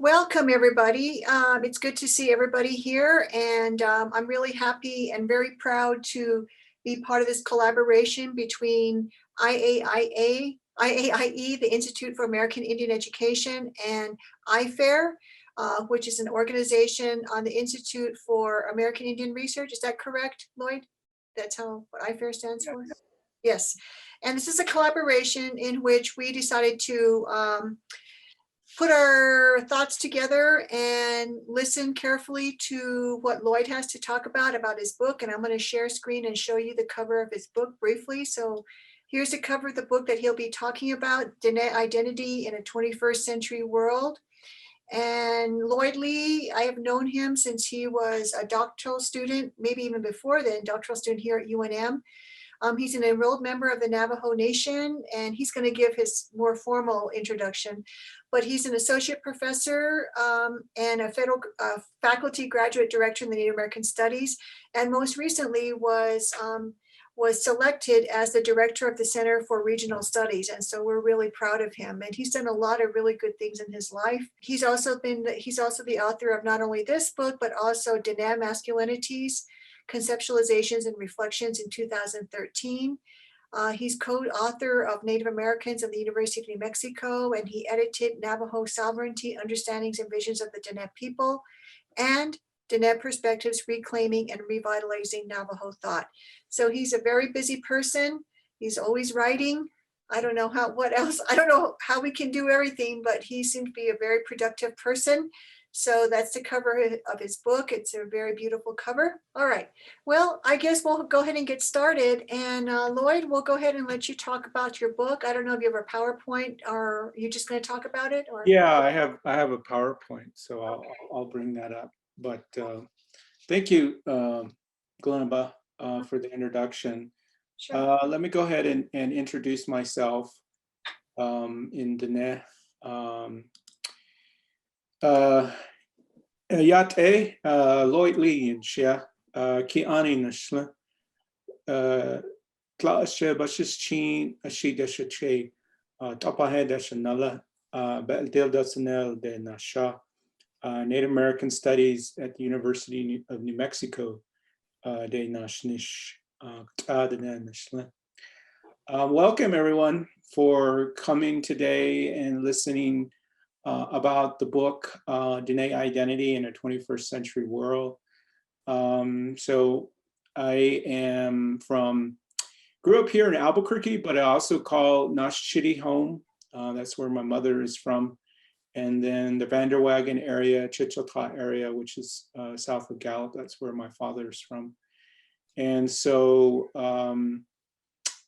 Welcome, everybody. It's good to see everybody here, and I'm really happy and very proud to be part of this collaboration between IAIE, the Institute for American Indian Education, and IFAIR, which is an organization on the Institute for American Indian Research. Is that correct, Lloyd? That's how what IFAIR stands for? Yes. And this is a collaboration in which we decided to put our thoughts together and listen carefully to what Lloyd has to talk about his book. And I'm going to share screen and show you the cover of his book briefly. So here's the cover of the book that he'll be talking about, Diné Identity in a 21st Century World. And Lloyd Lee, I have known him since he was a doctoral student, maybe even before then, doctoral student here at UNM. He's an enrolled member of the Navajo Nation, and he's going to give his more formal introduction. But he's an associate professor and a federal faculty graduate director in the Native American Studies, and most recently was selected as the director of the Center for Regional Studies. And so we're really proud of him. And he's done a lot of really good things in his life. He's also the author of not only this book, but also Diné Masculinities, Conceptualizations and Reflections in 2013. He's co-author of Native Americans at the University of New Mexico, and he edited Navajo Sovereignty, Understandings and Visions of the Diné People, and Diné Perspectives, Reclaiming and Revitalizing Navajo Thought. So he's a very busy person. He's always writing. I don't know what else. I don't know how we can do everything, but he seems to be a very productive person. So that's the cover of his book. It's a very beautiful cover. All right. Well, I guess we'll go ahead and get started. And Lloyd, we'll go ahead and let you talk about your book. I don't know if you have a PowerPoint, or are you just going to talk about it? Or yeah, I have a PowerPoint, so I'll bring that up. But thank you, Glenba, for the introduction. Sure. Let me go ahead and introduce myself in Diné. Yate Lloyd Lee and Shia Ki Ani Nashla Tlashe Bashis Chin Ashi Deshache Tapahe Deshanala Beldil Dasanel de Nasha Native American Studies at the University of New Mexico de Nashnish. Welcome everyone for coming today and listening about the book Diné Identity in a 21st Century World. So I grew up here in Albuquerque, but I also call Nash City home. That's where my mother is from. And then the Vanderwagen area, Chichilta area, which is south of Gallup, that's where my father is from. And so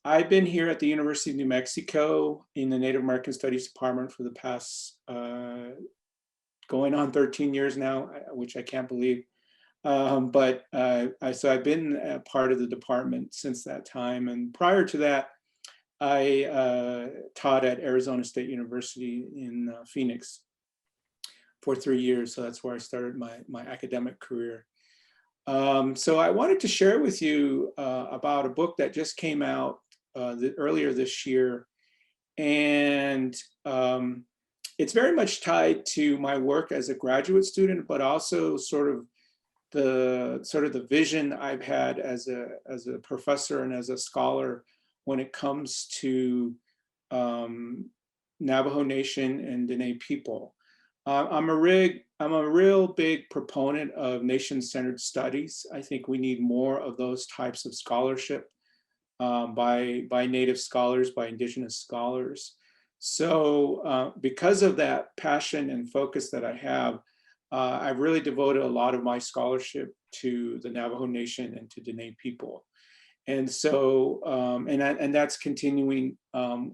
I've been here at the University of New Mexico in the Native American Studies Department for the past going on 13 years now, which I can't believe. So I've been a part of the department since that time. And prior to that, I taught at Arizona State University in Phoenix for 3 years. So that's where I started my academic career. So I wanted to share with you about a book that just came out earlier this year, and it's very much tied to my work as a graduate student, but also sort of the vision I've had as a professor and as a scholar when it comes to Navajo Nation and Diné people. I'm a real big proponent of nation-centered studies. I think we need more of those types of scholarship by Native scholars, by Indigenous scholars. So because of that passion and focus that I have, I've really devoted a lot of my scholarship to the Navajo Nation and to Diné people. And so, and that's continuing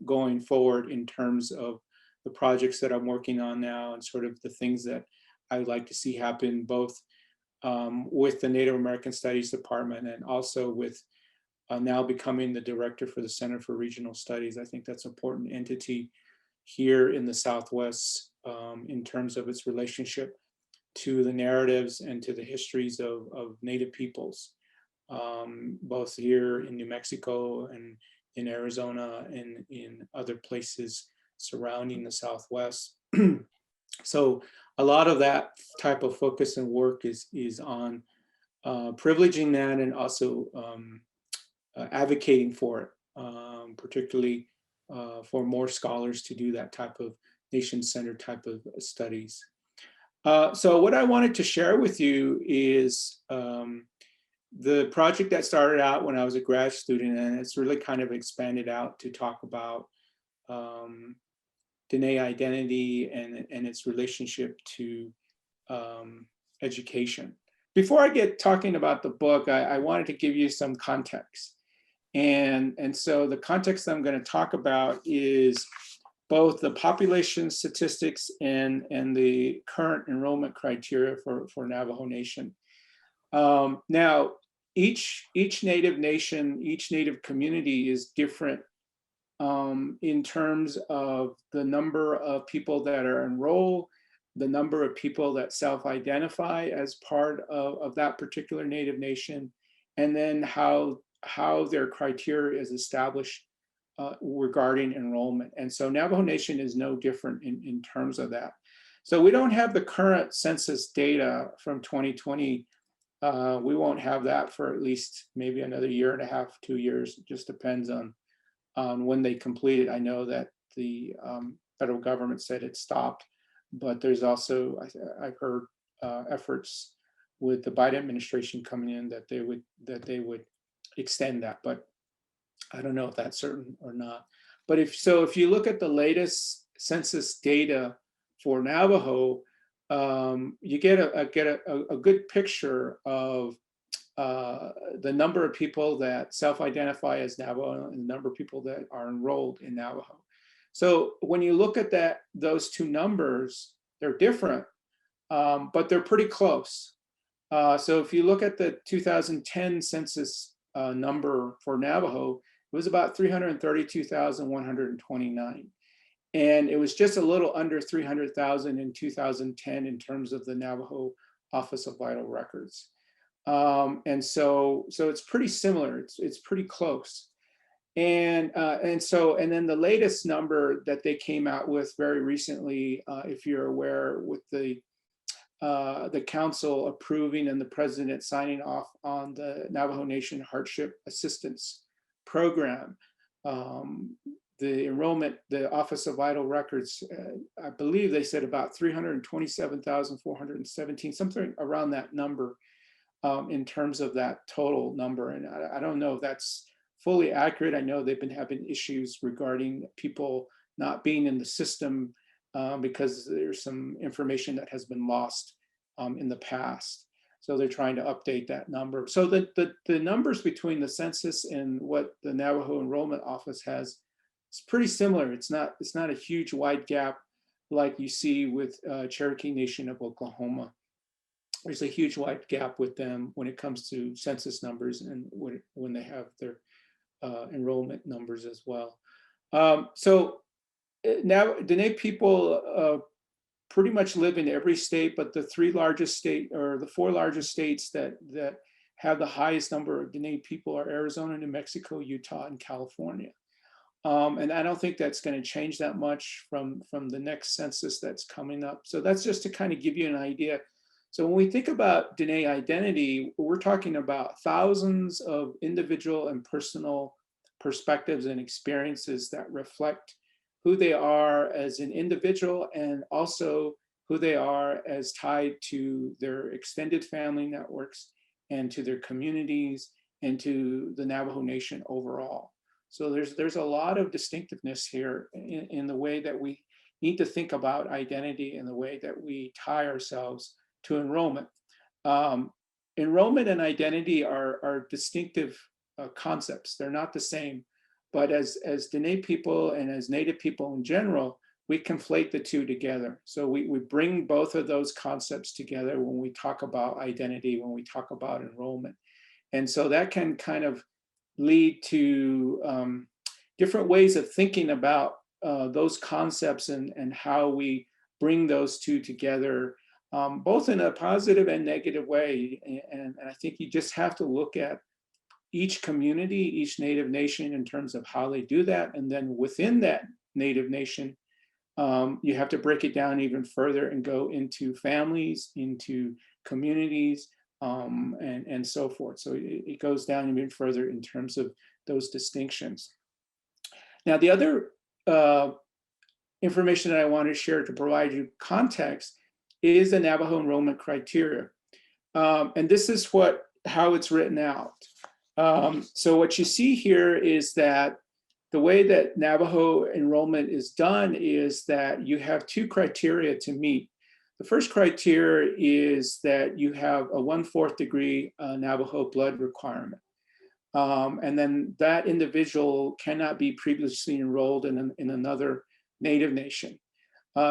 going forward in terms of the projects that I'm working on now and sort of the things that I would like to see happen both with the Native American Studies Department and also with now becoming the director for the Center for Regional Studies. I think that's an important entity here in the Southwest in terms of its relationship to the narratives and to the histories of Native peoples, both here in New Mexico and in Arizona and in other places surrounding the Southwest. So a lot of that type of focus and work is on privileging that and also advocating for it, particularly for more scholars to do that type of nation-centered type of studies. So what I wanted to share with you is the project that started out when I was a grad student, and it's really kind of expanded out to talk about Diné identity and its relationship to education. Before I get talking about the book, I wanted to give you some context. And so the context I'm going to talk about is both the population statistics and the current enrollment criteria for Navajo Nation. Now, each Native nation, each Native community is different in terms of the number of people that are enrolled, the number of people that self-identify as part of that particular Native nation, and then how their criteria is established regarding enrollment. And so Navajo Nation is no different in terms of that. So we don't have the current census data from 2020. We won't have that for at least maybe another year and a half, 2 years. It just depends on when they complete it. I know that the federal government said it stopped, but there's also, I've heard efforts with the Biden administration coming in that they would extend that, but I don't know if that's certain or not. But if you look at the latest census data for Navajo, you get a good picture of the number of people that self-identify as Navajo and the number of people that are enrolled in Navajo. So when you look at those two numbers, they're different, but they're pretty close. So if you look at the 2010 census number for Navajo, it was about 332,129. And it was just a little under 300,000 in 2010 in terms of the Navajo Office of Vital Records. And so it's pretty similar. It's pretty close. And then the latest number that they came out with very recently, if you're aware, with the council approving and the president signing off on the Navajo Nation Hardship Assistance Program, the Office of Vital Records, I believe they said about 327,417, something around that number in terms of that total number. And I don't know if that's fully accurate. I know they've been having issues regarding people not being in the system because there's some information that has been lost in the past. So they're trying to update that number. So the numbers between the census and what the Navajo Enrollment Office has, it's pretty similar. It's not a huge wide gap like you see with Cherokee Nation of Oklahoma. There's a huge wide gap with them when it comes to census numbers and when they have their enrollment numbers as well. So now Diné people pretty much live in every state, but the four largest states that have the highest number of Diné people are Arizona, New Mexico, Utah, and California. And I don't think that's going to change that much from the next census that's coming up. So that's just to kind of give you an idea. So when we think about Diné identity, we're talking about thousands of individual and personal perspectives and experiences that reflect who they are as an individual and also who they are as tied to their extended family networks and to their communities and to the Navajo Nation overall. So there's a lot of distinctiveness here in the way that we need to think about identity and the way that we tie ourselves to enrollment. Enrollment and identity are distinctive concepts. They're not the same. But as Diné people and as Native people in general, we conflate the two together. So we bring both of those concepts together when we talk about identity, when we talk about enrollment. And so that can kind of lead to different ways of thinking about those concepts and how we bring those two together, both in a positive and negative way. And I think you just have to look at each community, each Native nation in terms of how they do that. And then within that Native nation, You have to break it down even further and go into families, into communities, and so forth. So it goes down even further in terms of those distinctions. Now, the other information that I want to share to provide you context is the Navajo Enrollment Criteria. And this is how it's written out. So what you see here is that the way that Navajo enrollment is done is that you have two criteria to meet. The first criteria is that you have a 1/4 degree Navajo blood requirement. And then that individual cannot be previously enrolled in another Native nation.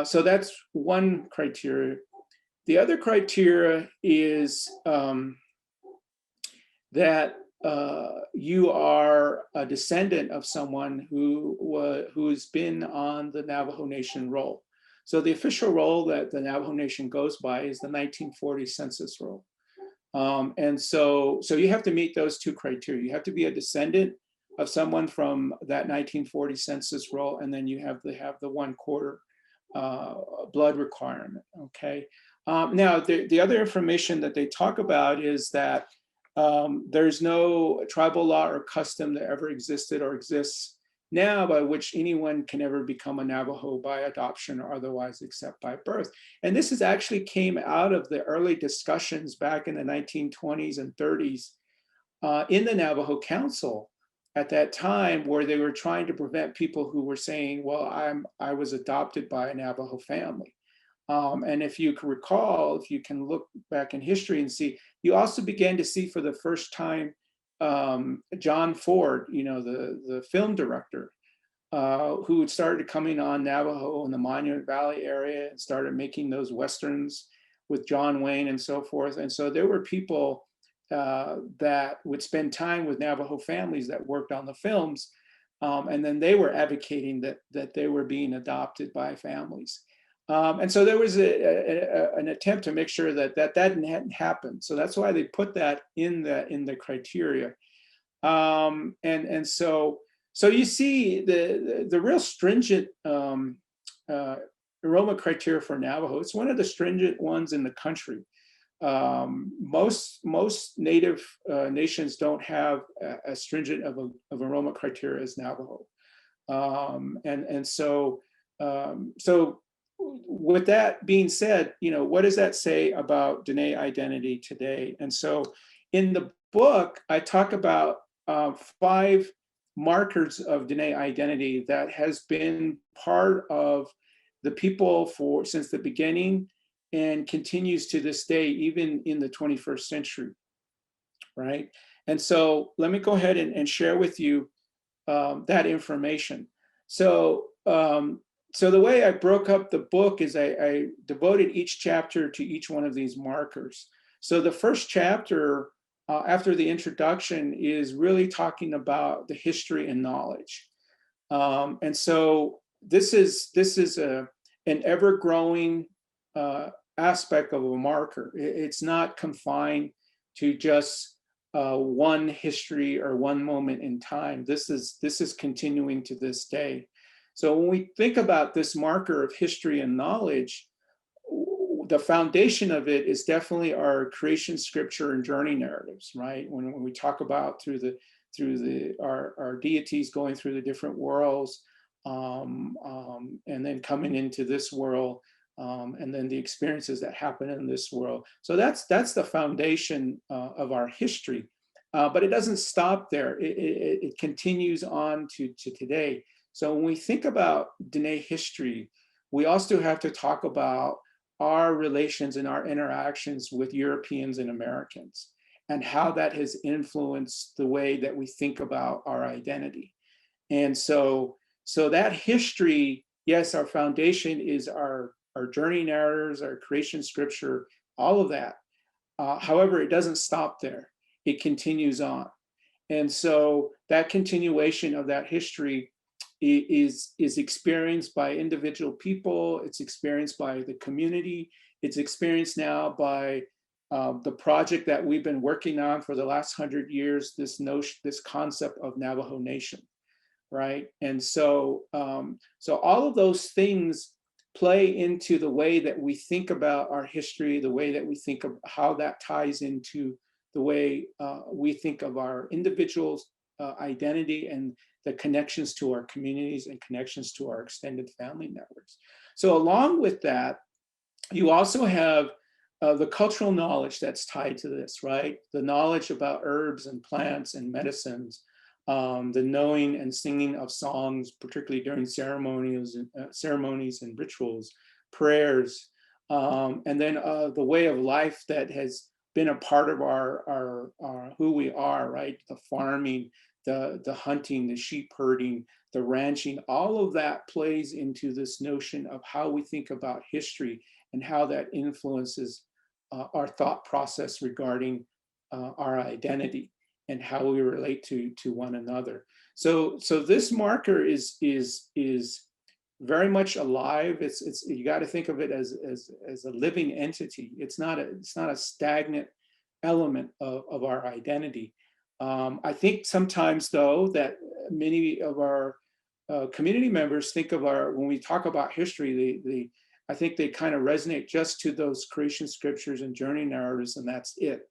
So that's one criteria. The other criteria is that you are a descendant of someone who's been on the Navajo Nation roll. So the official roll that the Navajo Nation goes by is the 1940 census roll. And so you have to meet those two criteria. You have to be a descendant of someone from that 1940 census roll, and then you have to have the 1/4 blood requirement, okay? Now, the other information that they talk about is that there's no tribal law or custom that ever existed or exists now by which anyone can ever become a Navajo by adoption or otherwise except by birth. And this is actually came out of the early discussions back in the 1920s and 30s in the Navajo Council at that time, where they were trying to prevent people who were saying, well, I was adopted by a Navajo family. And if you can recall, if you can look back in history and see, you also began to see for the first time John Ford, the film director, who had started coming on Navajo in the Monument Valley area and started making those Westerns with John Wayne and so forth. And so there were people that would spend time with Navajo families that worked on the films. And then they were advocating that they were being adopted by families. And so there was an attempt to make sure that hadn't happened. So that's why they put that in the criteria. And so you see the real stringent enrollment criteria for Navajo. It's one of the stringent ones in the country. Most Native nations don't have as stringent of enrollment criteria as Navajo. So with that being said, what does that say about Diné identity today? And so in the book, I talk about 5 markers of Diné identity that has been part of the people since the beginning and continues to this day, even in the 21st century, right? And so let me go ahead and share with you that information. So the way I broke up the book is I devoted each chapter to each one of these markers. So the first chapter, after the introduction, is really talking about the history and knowledge. And so this is an ever-growing aspect of a marker. It's not confined to just one history or one moment in time. This is continuing to this day. So when we think about this marker of history and knowledge, the foundation of it is definitely our creation scripture and journey narratives, right? When we talk about through our deities going through the different worlds, and then coming into this world, and then the experiences that happen in this world. So that's the foundation of our history, but it doesn't stop there. It continues on to today. So when we think about Diné history, we also have to talk about our relations and our interactions with Europeans and Americans, and how that has influenced the way that we think about our identity. And so that history, yes, our foundation is our journey narratives, our creation scripture, all of that. However, it doesn't stop there. It continues on. And so that continuation of that history is experienced by individual people. It's experienced by the community. It's experienced now by the project that we've been working on for the last 100 years, this concept of Navajo Nation, right? And so all of those things play into the way that we think about our history, the way that we think of how that ties into the way we think of our individuals' identity and the connections to our communities and connections to our extended family networks. So along with that, you also have the cultural knowledge that's tied to this, right? The knowledge about herbs and plants and medicines, the knowing and singing of songs, particularly during ceremonies and rituals, prayers, and then the way of life that has been a part of our who we are, right? The farming, the hunting, the sheep herding, the ranching, all of that plays into this notion of how we think about history and how that influences our thought process regarding our identity and how we relate to one another. So this marker is very much alive. It's you got to think of it as a living entity. It's not a stagnant element of our identity. I think sometimes though that many of our community members think of when we talk about history, I think they kind of resonate just to those creation scriptures and journey narratives, and that's it.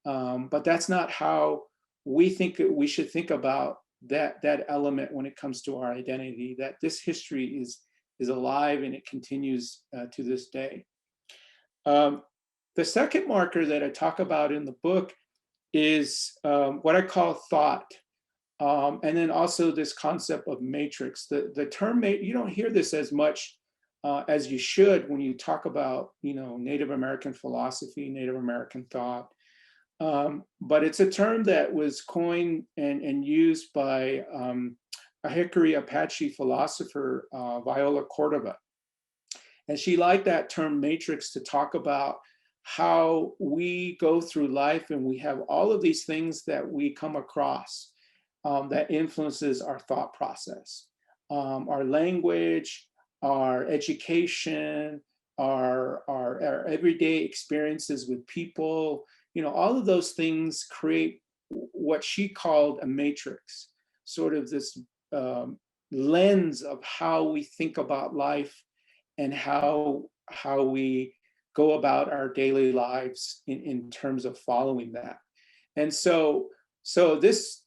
But that's not how we think we should think about that element when it comes to our identity, that this history is alive and it continues to this day. The second marker that I talk about in the book is what I call thought. And then also this concept of matrix. The term, you don't hear this as much as you should when you talk about, Native American philosophy, Native American thought. But it's a term that was coined and used by a Hickory Apache philosopher, Viola Cordova. And she liked that term matrix to talk about how we go through life and we have all of these things that we come across that influences our thought process, our language, our education, our everyday experiences with people. All of those things create what she called a matrix, sort of this lens of how we think about life and how we go about our daily lives in terms of following that. And so this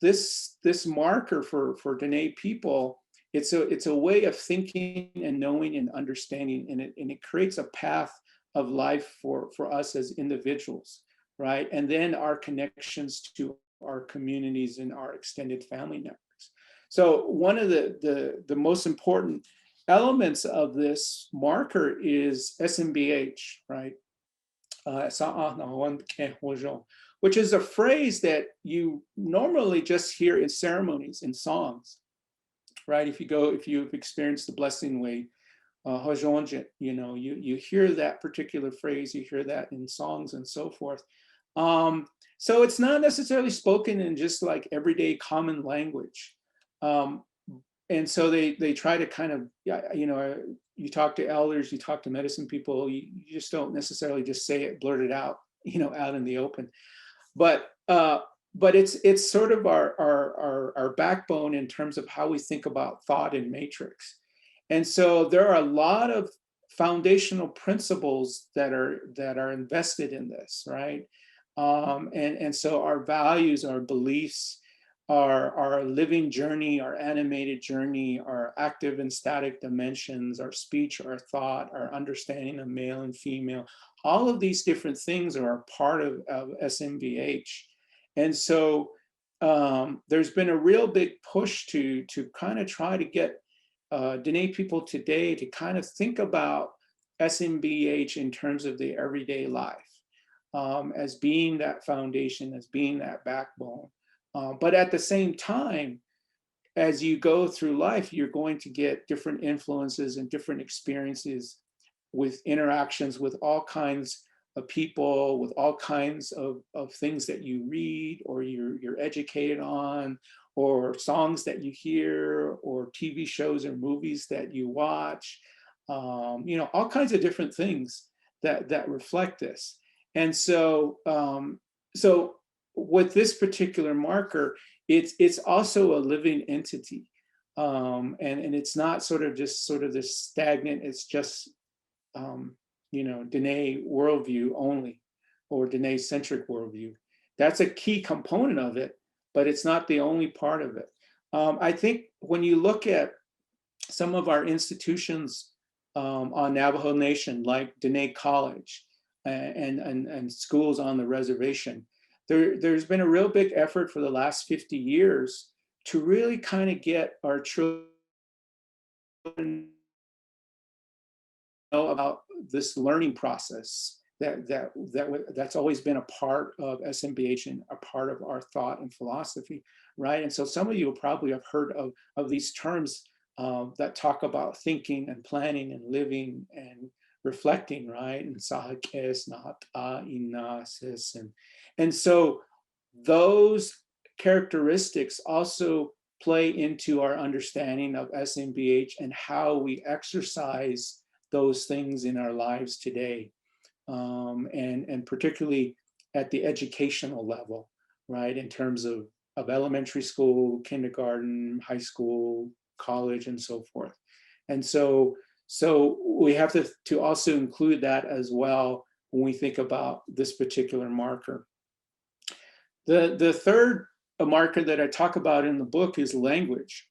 marker for Diné people, it's a way of thinking and knowing and understanding, and it creates a path of life for us as individuals, right? And then our connections to our communities and our extended family networks. So one of the most important elements of this marker is SMBH, right? Which is a phrase that you normally just hear in ceremonies, in songs, right? If you've experienced the blessing way, you hear that particular phrase, you hear that in songs and so forth. So it's not necessarily spoken in just like everyday common language. And so they try to kind of, you talk to elders, you talk to medicine people, you just don't necessarily just say it, blurt it out, out in the open. But it's sort of our backbone in terms of how we think about thought and matrix. And so there are a lot of foundational principles that are invested in this, right? And so our values, our beliefs, our living journey, our animated journey, our active and static dimensions, our speech, our thought, our understanding of male and female, all of these different things are a part of SMBH. And so there's been a real big push to kind of try to get Diné people today to kind of think about SMBH in terms of their everyday life as being that foundation, as being that backbone. But at the same time, as you go through life, you're going to get different influences and different experiences with interactions with all kinds of people, with all kinds of things that you read or you're educated on, or songs that you hear, or TV shows or movies that you watch, all kinds of different things that reflect this. And so, with this particular marker, it's also a living entity, and it's not sort of this stagnant. It's just Diné worldview only, or Diné centric worldview. That's a key component of it, but it's not the only part of it. I think when you look at some of our institutions on Navajo Nation, like Diné College and schools on the reservation, there's been a real big effort for the last 50 years to really kind of get our children know about this learning process that's always been a part of SMBH and a part of our thought and philosophy, right? And so some of you probably have heard of these terms that talk about thinking and planning and living and reflecting, right? And sahakes, nahata, inasis, and so those characteristics also play into our understanding of SMBH and how we exercise those things in our lives today, and particularly at the educational level, right? In terms of elementary school, kindergarten, high school, college, and so forth. And so we have to also include that as well when we think about this particular marker. The third marker that I talk about in the book is language.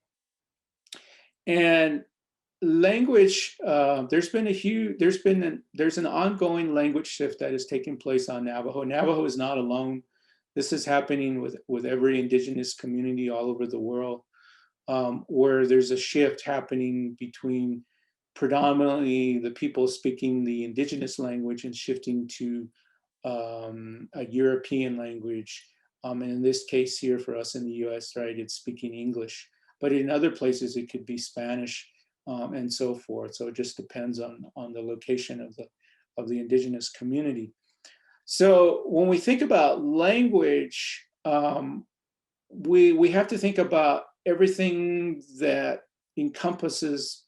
And language, there's an ongoing language shift that is taking place on Navajo. Navajo is not alone. This is happening with every indigenous community all over the world, where there's a shift happening between predominantly the people speaking the indigenous language and shifting to a European language. And in this case here for us in the US, right, it's speaking English. But in other places, it could be Spanish, and so forth. So it just depends on the location of the indigenous community. So when we think about language, we have to think about everything that encompasses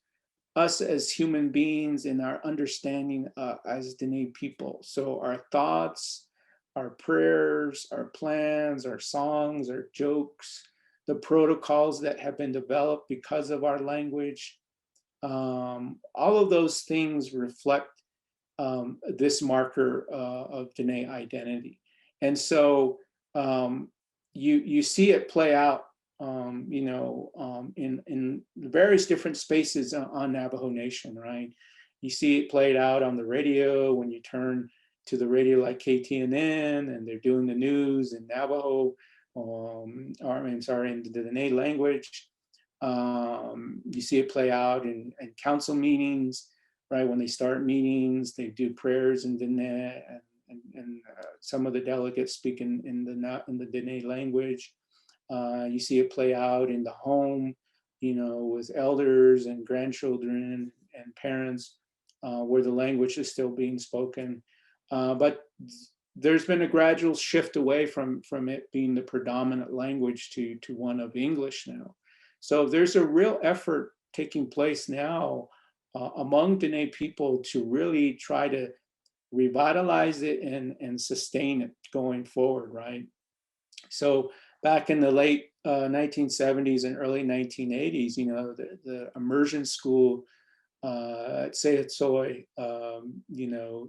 us as human beings and our understanding as Diné people. So our thoughts, our prayers, our plans, our songs, our jokes, the protocols that have been developed because of our language, all of those things reflect this marker of Diné identity. And so you see it play out, in various different spaces on Navajo Nation, right? You see it played out on the radio when you turn to the radio like KTNN and they're doing the news in Navajo, in the Diné language. You see it play out in council meetings, right? When they start meetings, they do prayers in Diné, and some of the delegates speak in the Diné language. You see it play out in the home, with elders and grandchildren and parents, where the language is still being spoken. But there's been a gradual shift away from it being the predominant language to one of English now. So there's a real effort taking place now among Diné people to really try to revitalize it and sustain it going forward, right? So back in the late 1970s and early 1980s, the immersion school at Sehatsoy,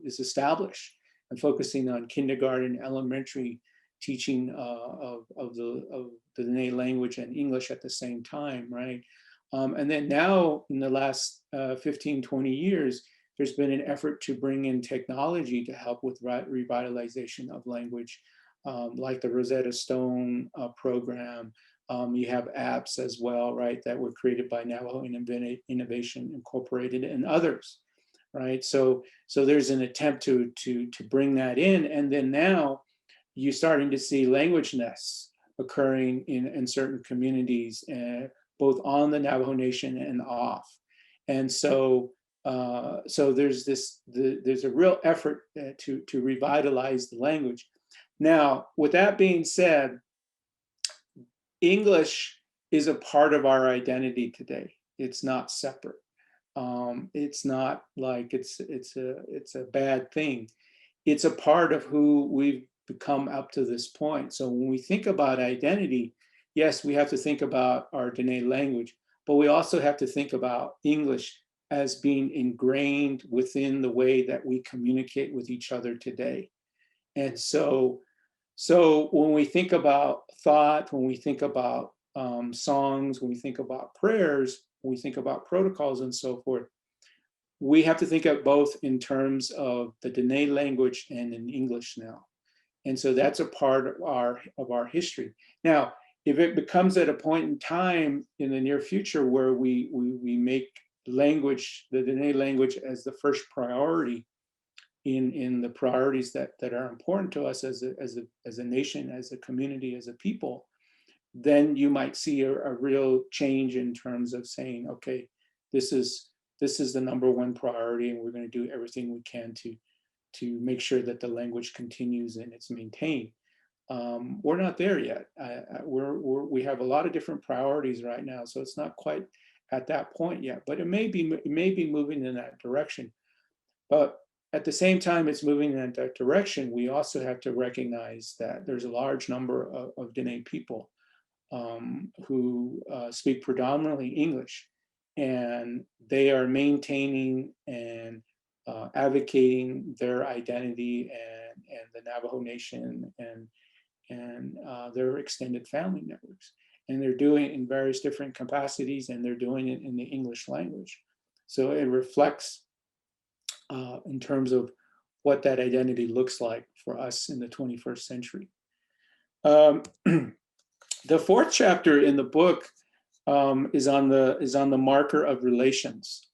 is established and focusing on kindergarten, elementary teaching of the Diné language and English at the same time, right? And then now in the last 15, 20 years, there's been an effort to bring in technology to help with revitalization of language, like the Rosetta Stone program. You have apps as well, right, that were created by Navajo Innovation Incorporated and others, right? So there's an attempt to bring that in, and then now you're starting to see language nests occurring in certain communities, both on the Navajo Nation and off. And so there's a real effort to revitalize the language. Now, with that being said, English is a part of our identity today. It's not separate. It's not like it's a bad thing. It's a part of who we've become up to this point. So when we think about identity, yes, we have to think about our Diné language, but we also have to think about English as being ingrained within the way that we communicate with each other today. And so when we think about thought, when we think about songs, when we think about prayers, when we think about protocols and so forth, we have to think of both in terms of the Diné language and in English now. And so that's a part of our history. Now, if it becomes at a point in time in the near future where we make language, the Diné language, as the first priority in the priorities that are important to us as a nation, as a community, as a people, then you might see a real change in terms of saying, okay, this is the number one priority, and we're going to do everything we can to make sure that the language continues and it's maintained. We're not there yet. We have a lot of different priorities right now, so it's not quite at that point yet, but it may be moving in that direction. But at the same time it's moving in that direction, we also have to recognize that there's a large number of Diné people who speak predominantly English, and they are maintaining and advocating their identity and the Navajo Nation and their extended family networks. And they're doing it in various different capacities, and they're doing it in the English language. So it reflects in terms of what that identity looks like for us in the 21st century. The fourth chapter in the book is on the marker of relations.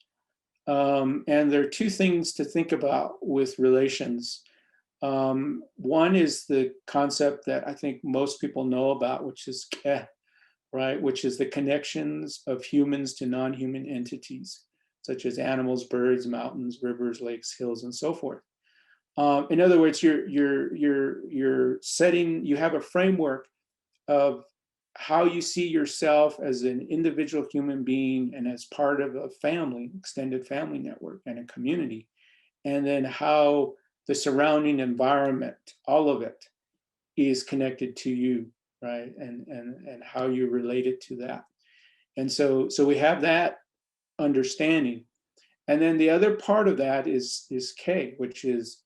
And there are two things to think about with relations. One is the concept that I think most people know about, which is Kpop, right? Which is the connections of humans to non-human entities, such as animals, birds, mountains, rivers, lakes, hills, and so forth. In other words, you're setting, you have a framework of how you see yourself as an individual human being and as part of a family, extended family network and a community, and then how the surrounding environment, all of it, is connected to you, right? And how you relate it to that. And so we have that understanding. And then the other part of that is K, which is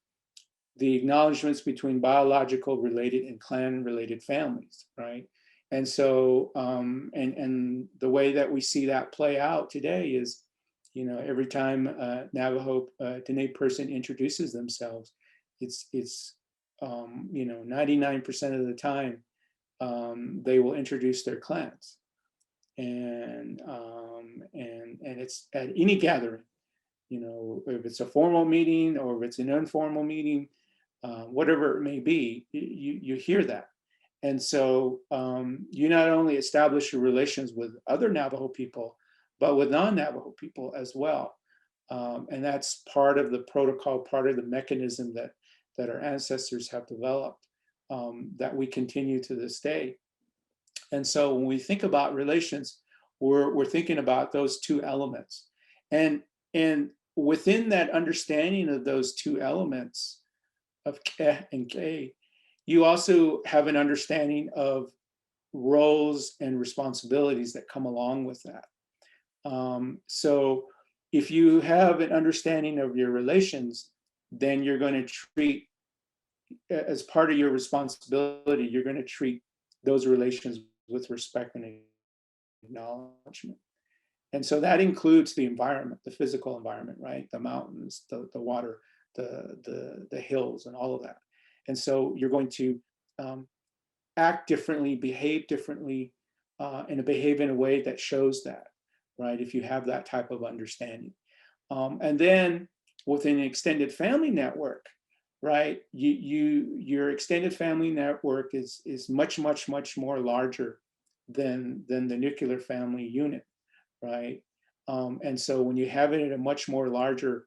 the acknowledgements between biological related and clan related families, right? And so, and the way that we see that play out today is, you know, every time a Navajo Diné person introduces themselves, it's you know, 99% of the time, they will introduce their clans, and it's at any gathering, you know, if it's a formal meeting or if it's an informal meeting, whatever it may be, you hear that. And so you not only establish your relations with other Navajo people, but with non-Navajo people as well. And that's part of the protocol, part of the mechanism that our ancestors have developed, that we continue to this day. And so when we think about relations, we're thinking about those two elements. And within that understanding of those two elements of Ke and K, you also have an understanding of roles and responsibilities that come along with that. So if you have an understanding of your relations, then you're going to treat, as part of your responsibility, you're going to treat those relations with respect and acknowledgement. And so that includes the environment, the physical environment, right? The mountains, the water, the hills, and all of that. And so you're going to act differently, behave differently, and behave in a way that shows that, right? If you have that type of understanding. And then within an extended family network, right? Your extended family network is much more larger than the nuclear family unit, right? And so when you have it in a much more larger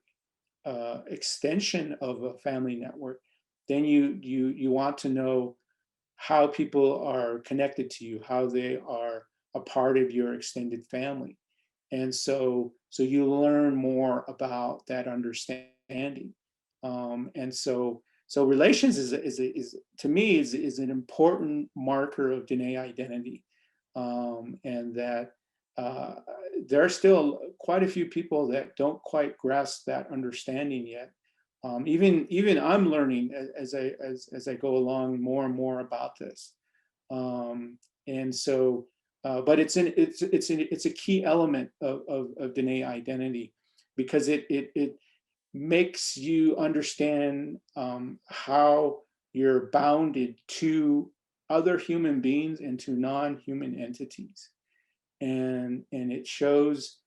extension of a family network, then you want to know how people are connected to you, how they are a part of your extended family. And so you learn more about that understanding. And so relations is to me is an important marker of Diné identity, and that there are still quite a few people that don't quite grasp that understanding yet. Even I'm learning as I go along more and more about this. And so, but it's a key element of Diné identity, because it makes you understand how you're bounded to other human beings and to non-human entities. And it shows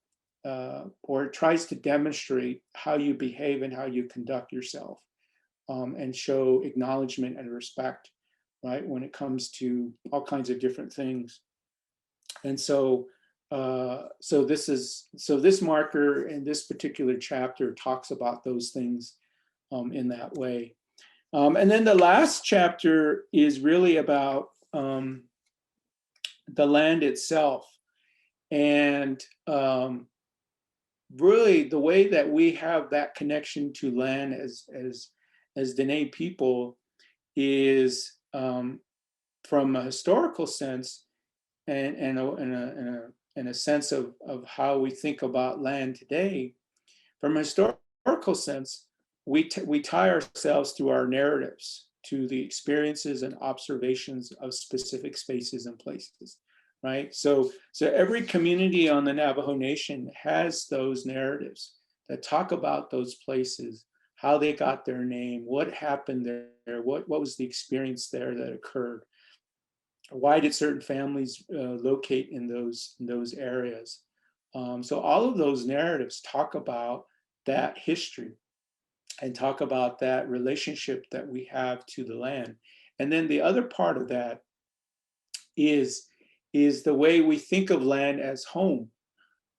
or it tries to demonstrate how you behave and how you conduct yourself, and show acknowledgement and respect, right, when it comes to all kinds of different things. And so this marker in this particular chapter talks about those things in that way. And then the last chapter is really about the land itself. And really the way that we have that connection to land as Diné people is from a historical sense, and in a sense of how we think about land today. From a historical sense, we tie ourselves through our narratives to the experiences and observations of specific spaces and places, right? So every community on the Navajo Nation has those narratives that talk about those places, how they got their name, what happened there, what was the experience there that occurred. Why did certain families locate in those areas? So all of those narratives talk about that history and talk about that relationship that we have to the land. And then the other part of that is the way we think of land as home.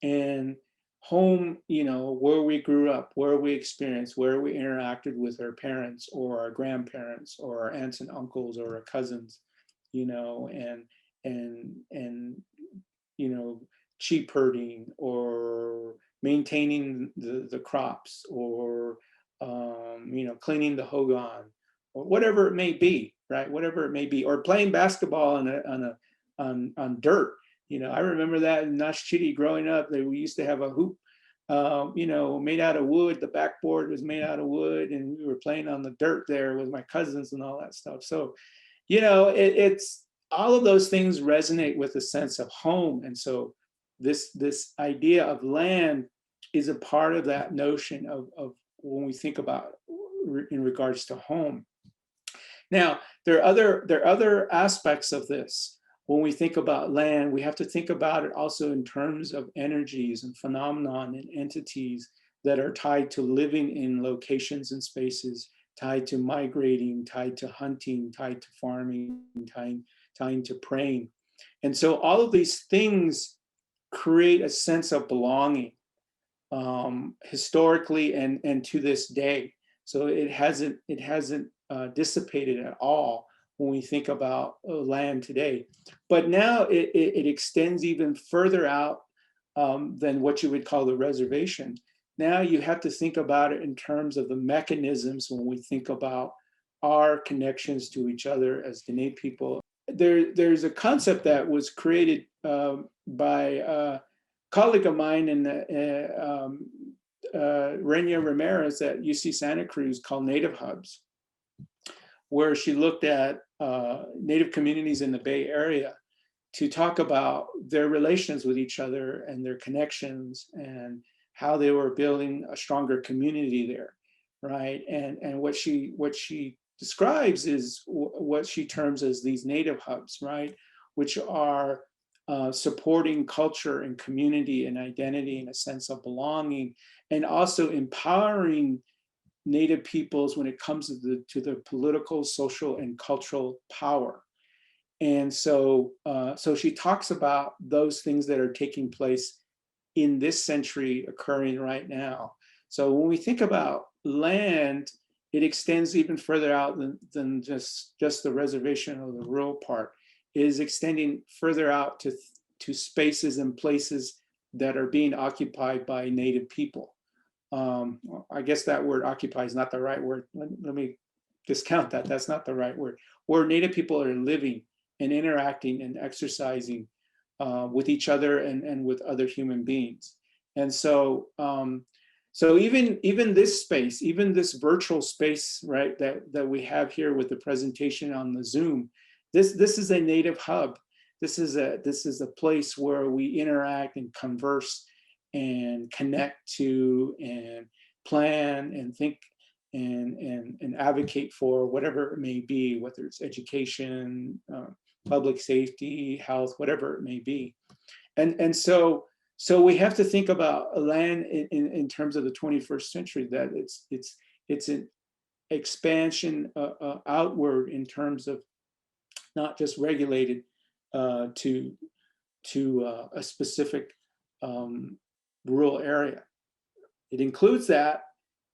And home, where we grew up, where we experienced, where we interacted with our parents or our grandparents or our aunts and uncles or our cousins, and sheep herding or maintaining the crops, or cleaning the hogan, or whatever it may be, right? Whatever it may be, or playing basketball on dirt. I remember that in Nashchiti growing up, that we used to have a hoop, made out of wood. The backboard was made out of wood, and we were playing on the dirt there with my cousins and all that stuff. So, it's all of those things resonate with a sense of home. And so this idea of land is a part of that notion of when we think about in regards to home. Now, there are other aspects of this. When we think about land, we have to think about it also in terms of energies and phenomenon and entities that are tied to living in locations and spaces, tied to migrating, tied to hunting, tied to farming, tied to praying. And so all of these things create a sense of belonging historically and to this day. So it hasn't dissipated at all when we think about land today. But now it extends even further out than what you would call the reservation. Now you have to think about it in terms of the mechanisms when we think about our connections to each other as Diné people. There's a concept that was created by a colleague of mine in Renia Ramirez at UC Santa Cruz called Native Hubs, where she looked at Native communities in the Bay Area to talk about their relations with each other and their connections and how they were building a stronger community there, right? And what she describes is what she terms as these native hubs, right? Which are supporting culture and community and identity and a sense of belonging, and also empowering Native peoples when it comes to the political, social, and cultural power. And so she talks about those things that are taking place in this century occurring right now. So when we think about land, it extends even further out than just the reservation or the rural part. It is extending further out to spaces and places that are being occupied by Native people. I guess that word occupy is not the right word. Let me discount that. That's not the right word. Where Native people are living and interacting and exercising with each other and with other human beings. And so, so even this space, even this virtual space, right, that we have here with the presentation on the Zoom, this is a native hub. This is a place where we interact and converse and connect to and plan and think and advocate for whatever it may be, whether it's education, public safety, health, whatever it may be. And so we have to think about land in terms of the 21st century, that it's an expansion outward in terms of not just regulated to a specific rural area. It includes that.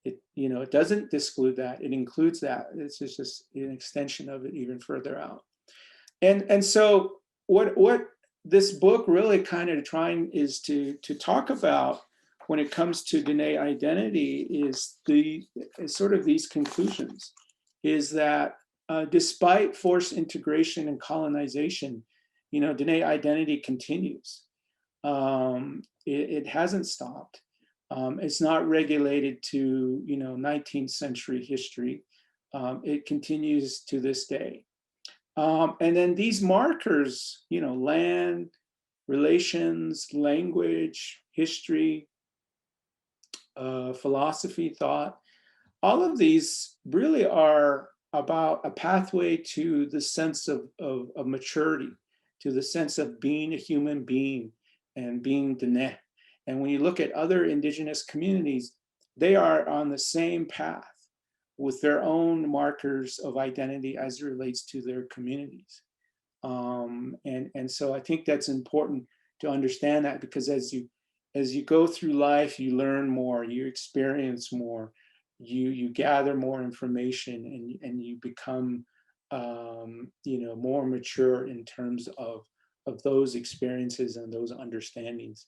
It doesn't exclude that. It includes that. It's just an extension of it even further out. And so what this book really kind of trying is to talk about when it comes to Diné identity is sort of these conclusions, is that despite forced integration and colonization, Diné identity continues. It hasn't stopped. It's not regulated to 19th century history. It continues to this day. And then these markers, land, relations, language, history, philosophy, thought, all of these really are about a pathway to the sense of maturity, to the sense of being a human being and being Diné. And when you look at other indigenous communities, they are on the same path with their own markers of identity as it relates to their communities. And so I think that's important to understand that, because as you go through life, you learn more, you experience more, you gather more information, and you become more mature in terms of those experiences and those understandings.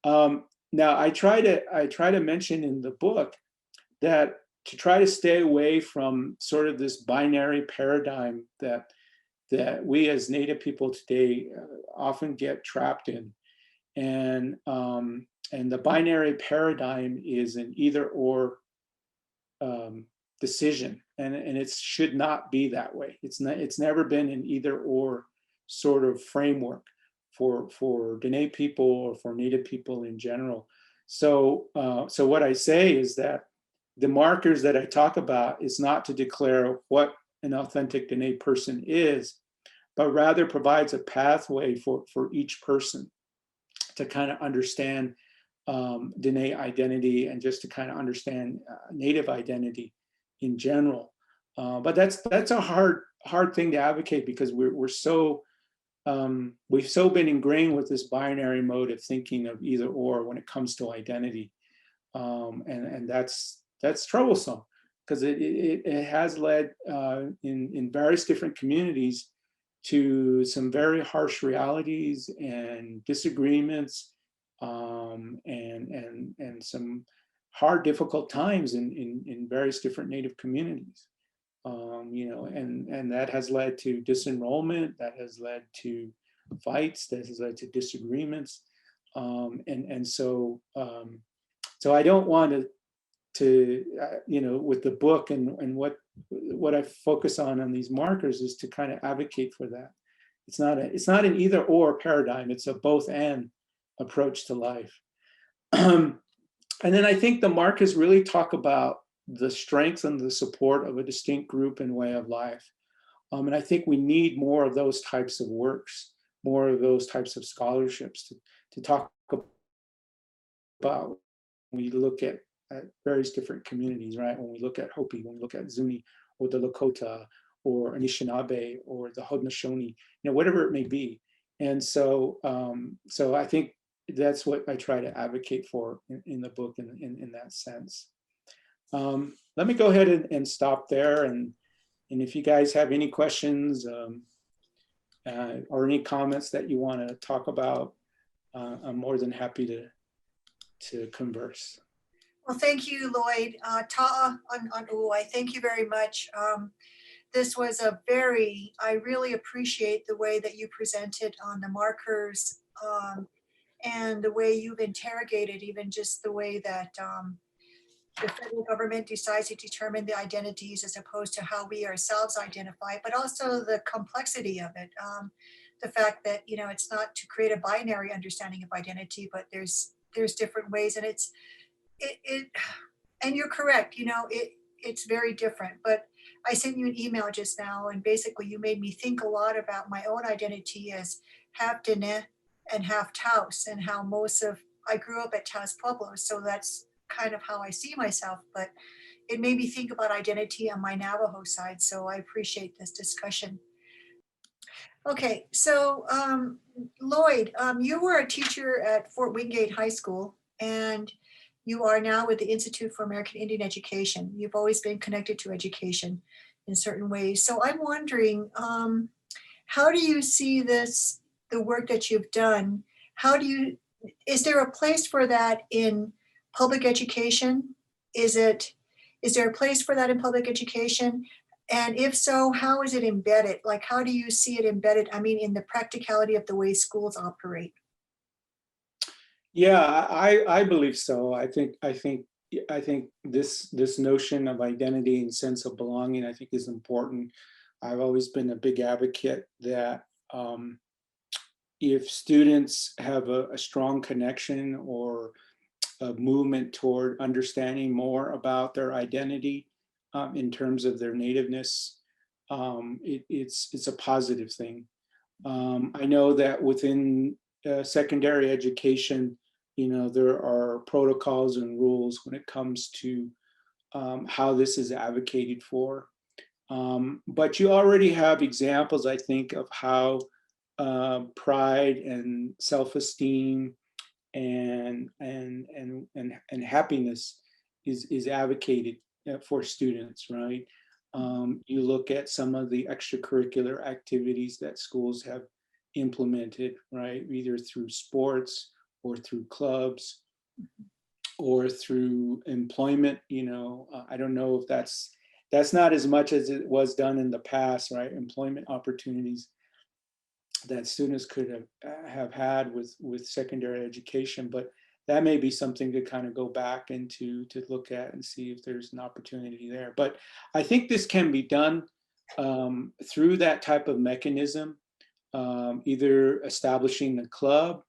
Now I try to mention in the book that to try to stay away from sort of this binary paradigm that we as Native people today often get trapped in, and the binary paradigm is an either or decision, and it should not be that way. It's never been an either or sort of framework for Diné people or for Native people in general. So what I say is that the markers that I talk about is not to declare what an authentic Diné person is, but rather provides a pathway for each person to kind of understand Diné identity, and just to kind of understand Native identity in general. But that's a hard thing to advocate, because we've so been ingrained with this binary mode of thinking of either or when it comes to identity, and that's troublesome, because it has led in various different communities to some very harsh realities and disagreements, and some hard, difficult times in various different Native communities. And that has led to disenrollment, that has led to fights, that has led to disagreements, so I don't want to with the book and what I focus on these markers is to kind of advocate for that. It's not an either or paradigm. It's a both and approach to life. And then I think the markers really talk about the strength and the support of a distinct group and way of life. And I think we need more of those types of works, more of those types of scholarships to talk about when we look at various different communities, right? When we look at Hopi, when we look at Zuni, or the Lakota, or Anishinaabe, or the Haudenosaunee, whatever it may be. And so I think that's what I try to advocate for in the book in that sense. Let me go ahead and stop there. And if you guys have any questions or any comments that you want to talk about, I'm more than happy to converse. Well, thank you, Lloyd. Ta'a on Uai, thank you very much. This was I really appreciate the way that you presented on the markers and the way you've interrogated even just the way that the federal government decides to determine the identities as opposed to how we ourselves identify, but also the complexity of it. The fact that, you know, it's not to create a binary understanding of identity, but there's different ways, and it and you're correct, you know, it's very different. But I sent you an email just now, and basically you made me think a lot about my own identity as half Diné and half Taos, and how I grew up at Taos Pueblo, so that's kind of how I see myself. But it made me think about identity on my Navajo side, so I appreciate this discussion. Okay, so Lloyd, you were a teacher at Fort Wingate High School, and you are now with the Institute for American Indian Education. You've always been connected to education in certain ways. So I'm wondering, how do you see this, the work that you've done? Is there a place for that in public education? Is there a place for that in public education? And if so, how is it embedded? Like, how do you see it embedded? I mean, in the practicality of the way schools operate. Yeah, I believe so. I think this notion of identity and sense of belonging, I think, is important. I've always been a big advocate that if students have a strong connection or a movement toward understanding more about their identity in terms of their nativeness, it's a positive thing. I know that within secondary education, you know, there are protocols and rules when it comes to how this is advocated for. But you already have examples, I think, of how pride and self-esteem and happiness is advocated for students, right? You look at some of the extracurricular activities that schools have implemented, right? Either through sports or through clubs or through employment. You know, I don't know if that's not as much as it was done in the past, right? Employment opportunities that students could have had with secondary education, but that may be something to kind of go back into to look at and see if there's an opportunity there. But I think this can be done through that type of mechanism, either establishing a club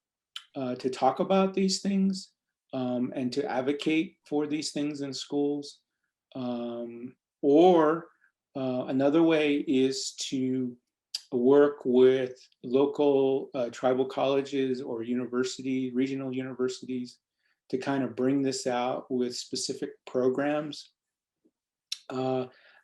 to talk about these things and to advocate for these things in schools, or another way is to work with local tribal colleges or regional universities to kind of bring this out with specific programs.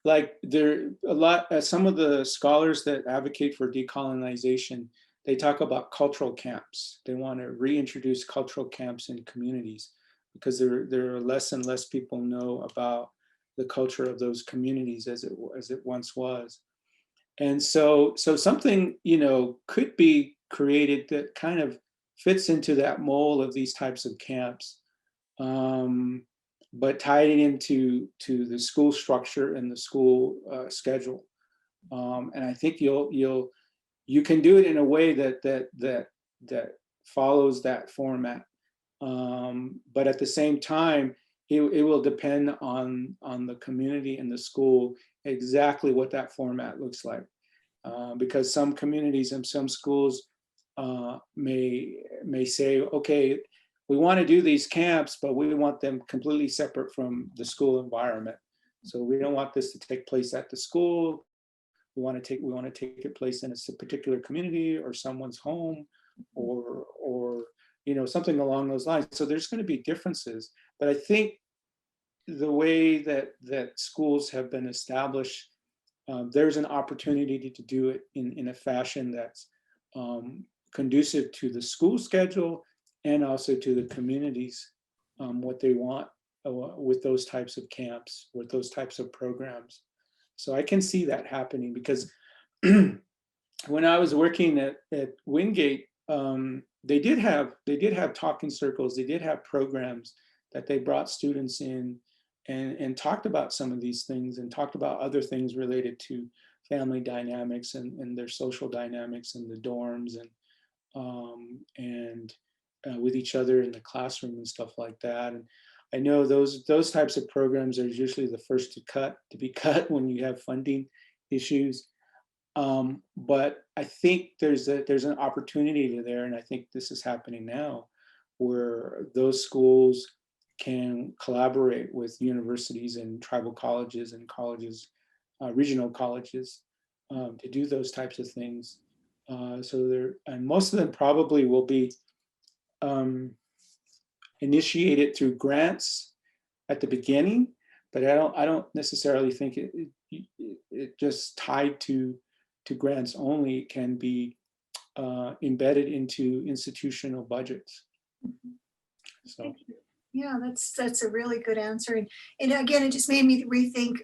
Like some of the scholars that advocate for decolonization, they talk about cultural camps. They want to reintroduce cultural camps in communities because there are less and less people know about the culture of those communities as it once was. And so something, you know, could be created that kind of fits into that mold of these types of camps, but tied it into the school structure and the school schedule. And I think you can do it in a way that follows that format. But at the same time, it will depend on the community and the school exactly what that format looks like, because some communities and some schools may say, okay, we want to do these camps, but we want them completely separate from the school environment. So we don't want this to take place at the school. We want to take it place in a particular community or someone's home, or you know, something along those lines. So there's going to be differences, but I think the way that schools have been established, there's an opportunity to do it in a fashion that's conducive to the school schedule and also to the communities, what they want with those types of camps, with those types of programs. So I can see that happening because when I was working at Wingate, they did have talking circles, they did have programs that they brought students in and talked about some of these things and talked about other things related to family dynamics and their social dynamics in the dorms and with each other in the classroom and stuff like that. And I know those types of programs are usually the first to be cut when you have funding issues. But I think there's an opportunity there, and I think this is happening now, where those schools can collaborate with universities and tribal colleges and colleges, regional colleges, to do those types of things. And most of them probably will be initiated through grants at the beginning, but I don't necessarily think it just tied to grants only. It can be embedded into institutional budgets. So. Yeah, that's a really good answer. And again, it just made me rethink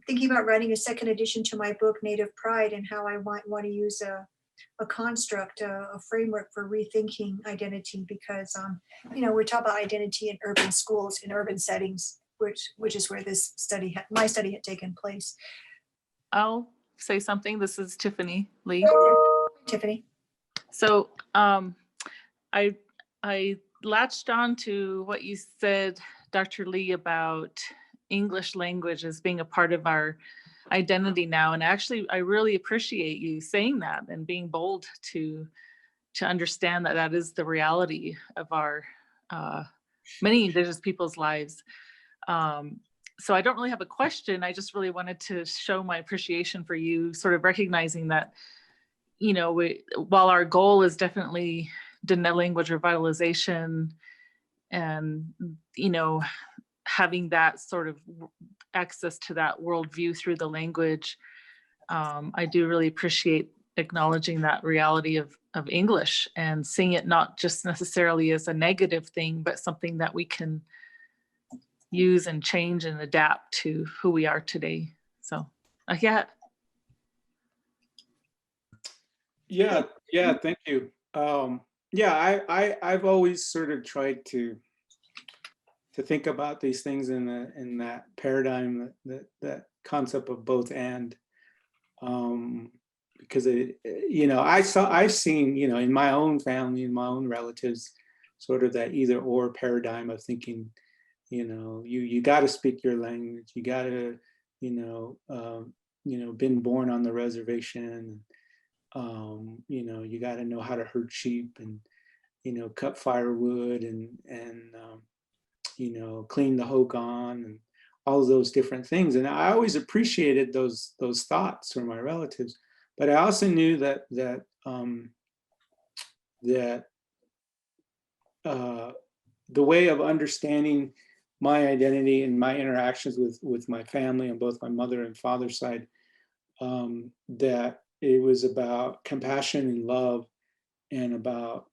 thinking about writing a second edition to my book, Native Pride, and how I might want to use a construct, a framework for rethinking identity, because we're talking about identity in urban schools, in urban settings, which is where this my study had taken place. I'll say something. This is Tiffany Lee. Tiffany. So I latched on to what you said, Dr. Lee, about English language as being a part of our identity now. And actually, I really appreciate you saying that and being bold to understand that that is the reality of our many Indigenous people's lives. So I don't really have a question. I just really wanted to show my appreciation for you sort of recognizing that, while our goal is definitely Diné language revitalization and, having that sort of access to that worldview through the language, I do really appreciate acknowledging that reality of English and seeing it not just necessarily as a negative thing, but something that we can use and change and adapt to who we are today. So yeah. Yeah, thank you. I've always sort of tried to think about these things in that paradigm, that concept of both and, because I've seen, in my own family, in my own relatives, sort of that either or paradigm of thinking, you got to speak your language, you got to, been born on the reservation, you got to know how to herd sheep and, cut firewood and clean the hogan and all of those different things. And I always appreciated those thoughts from my relatives, but I also knew that the way of understanding my identity and my interactions with my family on both my mother and father's side, that it was about compassion and love, and about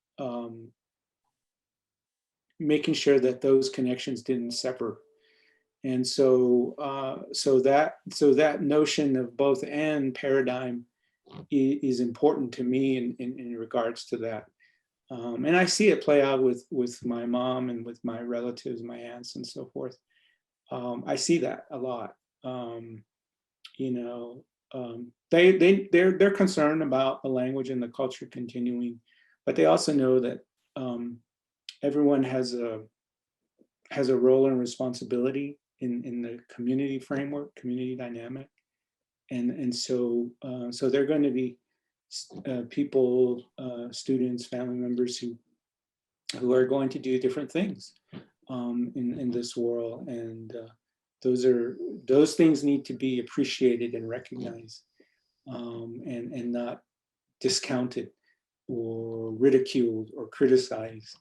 making sure that those connections didn't sever. And so that notion of both and paradigm is important to me in regards to that. And I see it play out with my mom and with my relatives, my aunts and so forth. I see that a lot. They're concerned about the language and the culture continuing, but they also know that everyone has a role and responsibility in the community framework, community dynamic, and so they're going to be people, students, family members who are going to do different things in this world, and those things need to be appreciated and recognized, and not discounted or ridiculed or criticized,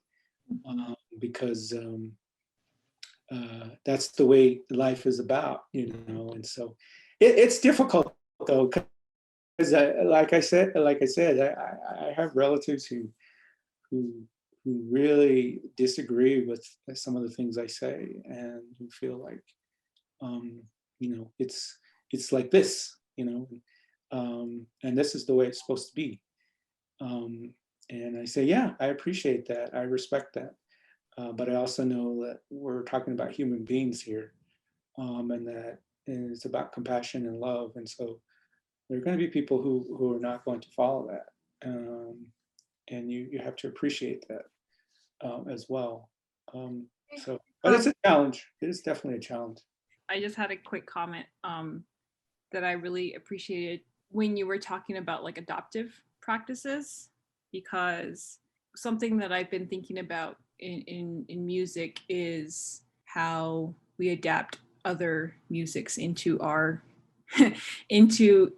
because that's the way life is about, and so it's difficult though, because like I said, I have relatives who really disagree with some of the things I say, and who feel like, it's like this, and this is the way it's supposed to be. And I say, yeah, I appreciate that. I respect that. But I also know that we're talking about human beings here, and that it's about compassion and love. And so there are going to be people who are not going to follow that. and you have to appreciate that as well. But it's a challenge. It is definitely a challenge. I just had a quick comment that I really appreciated when you were talking about like adoptive practices, because something that I've been thinking about in music is how we adapt other musics into our into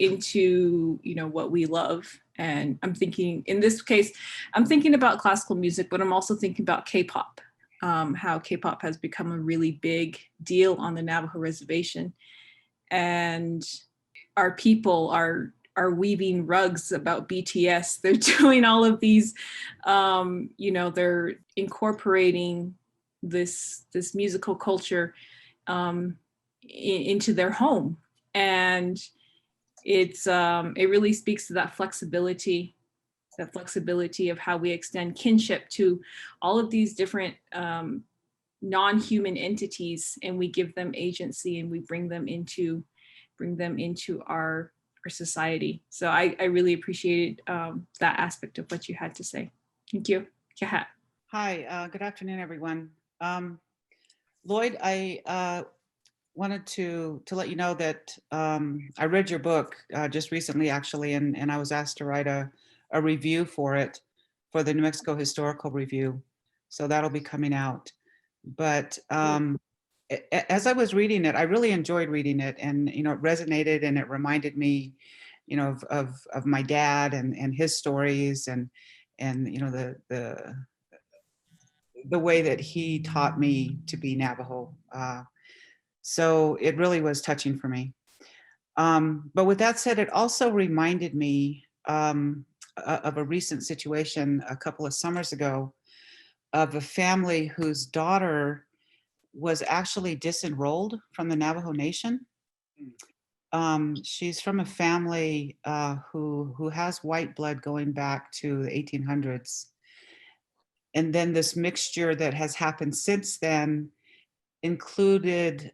what we love. And I'm thinking, in this case, I'm thinking about classical music, but I'm also thinking about K-pop, how K-pop has become a really big deal on the Navajo reservation. And our people are weaving rugs about BTS. They're doing all of these, they're incorporating this musical culture into their home. And it really speaks to that flexibility of how we extend kinship to all of these different non-human entities, and we give them agency and we bring them into our society. So I really appreciated that aspect of what you had to say. Thank you. Kahat. Hi, good afternoon, everyone. Lloyd, I wanted to let you know that I read your book just recently, actually, and I was asked to write a review for it for the New Mexico Historical Review. So that'll be coming out. But as I was reading it, I really enjoyed reading it, and it resonated, and it reminded me, of my dad and his stories, and the way that he taught me to be Navajo. So it really was touching for me. But with that said, it also reminded me of a recent situation a couple of summers ago of a family whose daughter was actually disenrolled from the Navajo Nation. She's from a family who has white blood going back to the 1800s. And then this mixture that has happened since then included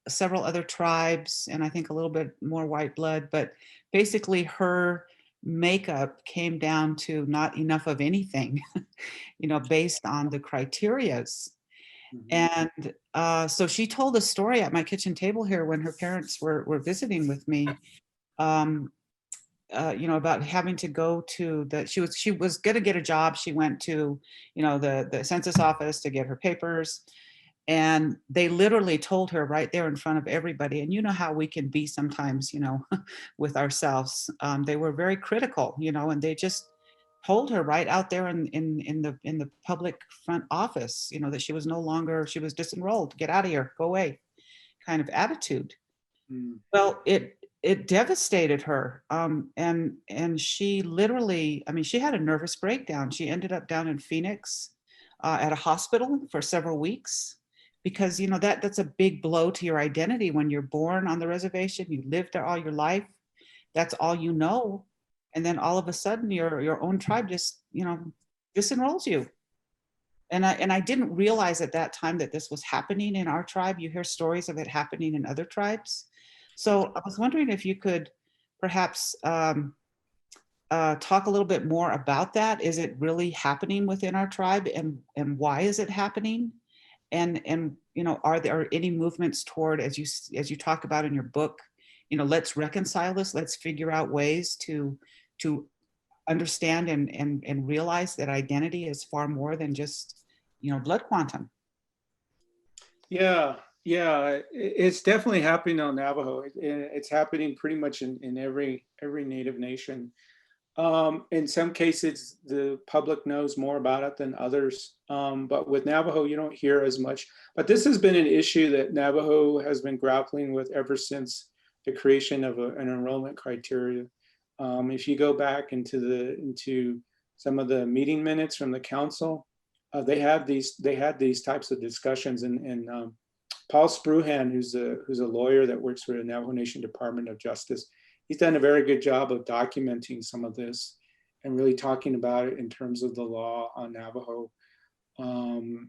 several other tribes, and I think a little bit more white blood, but basically her makeup came down to not enough of anything, based on the criterias. Mm-hmm. And so she told a story at my kitchen table here when her parents were visiting with me, about having to go to she was going to get a job. She went to, the census office to get her papers. And they literally told her right there in front of everybody. And you know how we can be sometimes, with ourselves. They were very critical, and they just told her right out there in the public front office, that she was disenrolled, get out of here, go away, kind of attitude. Mm. Well, it devastated her. And she literally, she had a nervous breakdown. She ended up down in Phoenix at a hospital for several weeks. Because that's a big blow to your identity when you're born on the reservation, you lived there all your life, that's all you know, and then all of a sudden your own tribe just disenrolls you. And I didn't realize at that time that this was happening in our tribe. You hear stories of it happening in other tribes. So I was wondering if you could perhaps talk a little bit more about that. Is it really happening within our tribe, and why is it happening? And are there any movements toward, as you talk about in your book, let's reconcile this, let's figure out ways to understand and realize that identity is far more than just, blood quantum. Yeah, it's definitely happening on Navajo. It's happening pretty much in every Native nation. In some cases, the public knows more about it than others. But with Navajo, you don't hear as much. But this has been an issue that Navajo has been grappling with ever since the creation of an enrollment criteria. If you go back into some of the meeting minutes from the council, they had these types of discussions. And Paul Spruhan, who's a lawyer that works for the Navajo Nation Department of Justice, he's done a very good job of documenting some of this and really talking about it in terms of the law on Navajo, and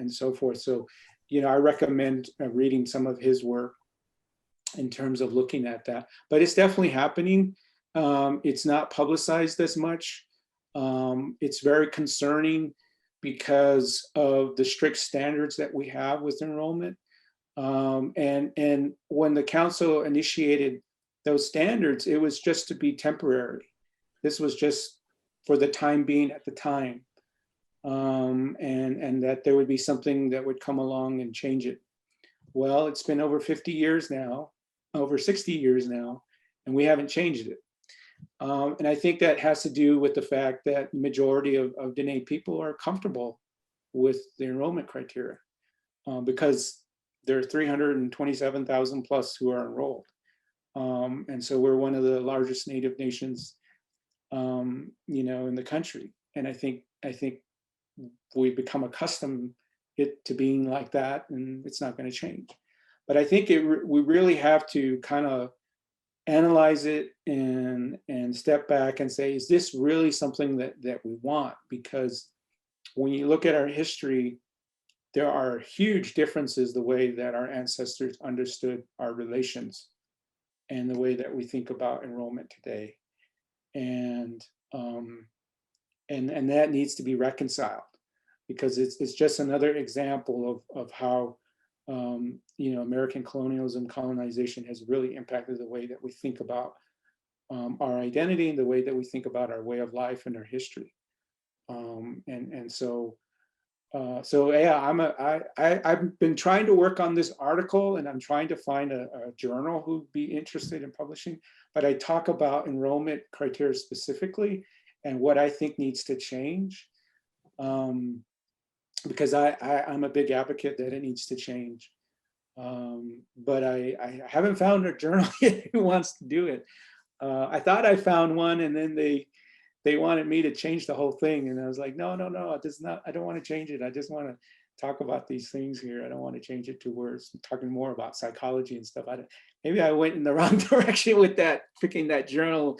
so forth. So, I recommend reading some of his work in terms of looking at that. But it's definitely happening. It's not publicized as much. It's very concerning because of the strict standards that we have with enrollment. And when the council initiated those standards, it was just to be temporary. This was just for the time being at the time. And that there would be something that would come along and change it. Well, it's been over 50 years now, over 60 years now, and we haven't changed it. And I think that has to do with the fact that the majority of Diné people are comfortable with the enrollment criteria because there are 327,000 plus who are enrolled. And so we're one of the largest Native nations, in the country. And I think we've become accustomed to being like that, and it's not going to change. But I think we really have to kind of analyze it and step back and say, is this really something that we want? Because when you look at our history, there are huge differences the way that our ancestors understood our relations and the way that we think about enrollment today. And that needs to be reconciled, because it's just another example of how American colonialism, colonization has really impacted the way that we think about our identity and the way that we think about our way of life and our history. So yeah, I've been trying to work on this article, and I'm trying to find a journal who'd be interested in publishing, but I talk about enrollment criteria specifically and what I think needs to change. Because I'm a big advocate that it needs to change. But I haven't found a journal yet who wants to do it. I thought I found one, and then they wanted me to change the whole thing. And I was like, no, I don't want to change it. I just want to talk about these things here. I don't want to change it to where it's talking more about psychology and stuff. Maybe I went in the wrong direction with that, picking that journal.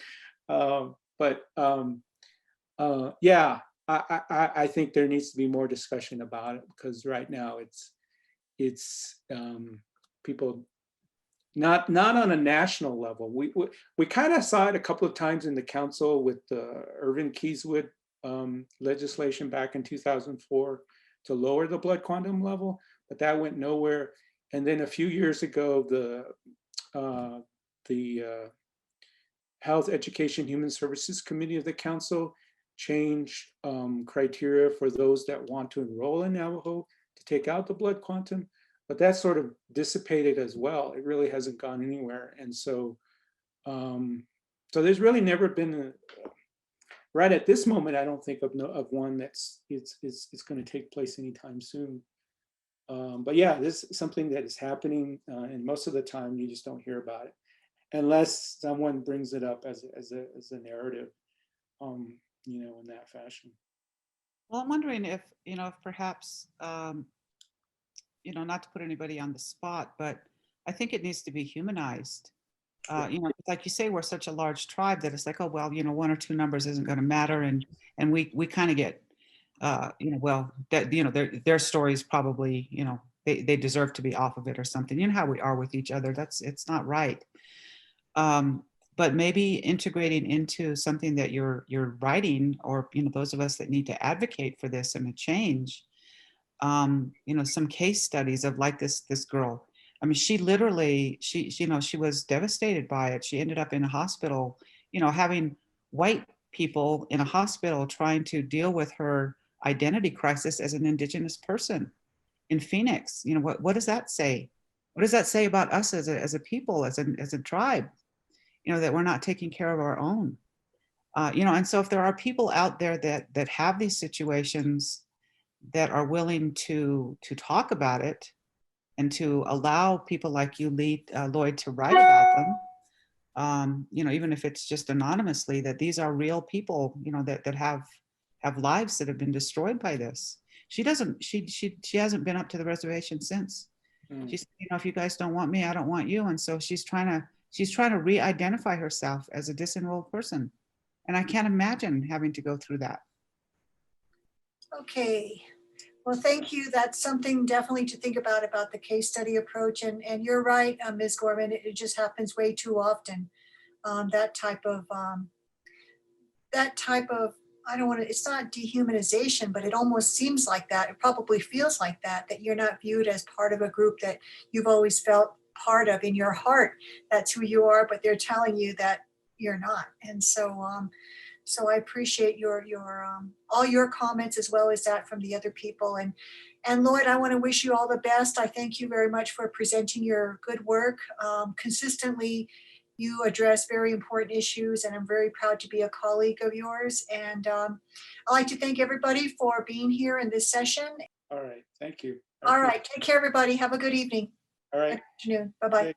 Yeah, I think there needs to be more discussion about it, because right now it's people not on a national level. We kind of saw it a couple of times in the council with the Irvin Kieswood legislation back in 2004 to lower the blood quantum level, but that went nowhere. And then a few years ago, the Health, Education, Human Services Committee of the council changed criteria for those that want to enroll in Navajo to take out the blood quantum, but that sort of dissipated as well. It really hasn't gone anywhere. And so there's really never been right at this moment, I don't think of one that's it's going to take place anytime soon. But yeah, this is something that is happening, and most of the time you just don't hear about it unless someone brings it up as a narrative, in that fashion. Well, I'm wondering if perhaps, not to put anybody on the spot, but I think it needs to be humanized. Like you say, we're such a large tribe that it's like, oh, well, one or two numbers isn't going to matter. And we kind of get, their stories probably, they deserve to be off of it or something. You know how we are with each other. It's not right. But maybe integrating into something that you're writing, or those of us that need to advocate for this and a change, some case studies of like this girl. I mean, she literally, she was devastated by it. She ended up in a hospital, having white people in a hospital trying to deal with her identity crisis as an Indigenous person in Phoenix. What does that say? What does that say about us as a people, as a tribe? That we're not taking care of our own, and so if there are people out there that have these situations, that are willing to talk about it and to allow people like you, Lloyd, to write about them, even if it's just anonymously, that these are real people, that have lives that have been destroyed by this. She hasn't been up to the reservation since. She said, if you guys don't want me, I don't want you. And so she's trying to re-identify herself as a disenrolled person. And I can't imagine having to go through that. Okay. Well, thank you. That's something definitely to think about the case study approach. And you're right, Ms. Gorman, it just happens way too often. that type of, I don't want to, it's not dehumanization, but it almost seems like that. It probably feels like that you're not viewed as part of a group that you've always felt part of in your heart. That's who you are, but they're telling you that you're not. And so, so I appreciate your all your comments as well as that from the other people. And Lloyd, I want to wish you all the best. I thank you very much for presenting your good work. Consistently, you address very important issues, and I'm very proud to be a colleague of yours. And I'd like to thank everybody for being here in this session. All right, thank you. All right, take care, everybody. Have a good evening. All right. Good afternoon. Bye-bye.